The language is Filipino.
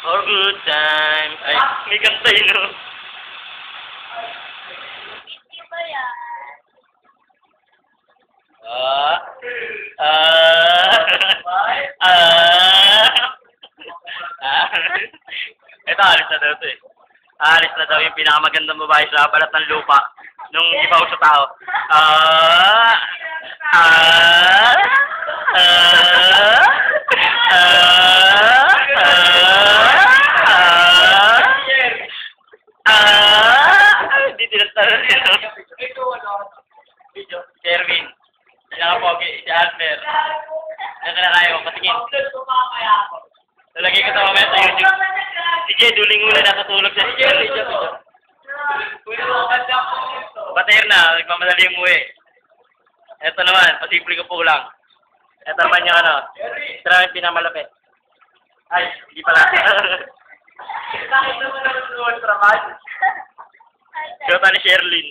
Or good time. Ay, may kanta yun, no? Hindi ba yan? Ah. Ah. Ah. Ah. Ito, alis na daw ito eh. Alis na daw yung pinakamagandang babae sa balat ng lupa nung ibaw sa tao. Ah. Ah. Ah. Hindi tinatawag yun. Video. Kerwin. Pinaka-pogi. Si Alper. Ano ka na kayo? Patingin. Nalagay ko sa mamaya sa YouTube. Si Jay, duling muna natutulog siya. Si Jay, video. Bater na. Nagmamadali umuwi. Ito naman. Pasimple ko po lang. Ito naman yung ano. Ito naman yung pinamalapit. Ay, hindi pala. Bakit naman naman trabaho? Kaya ni Sherlyn.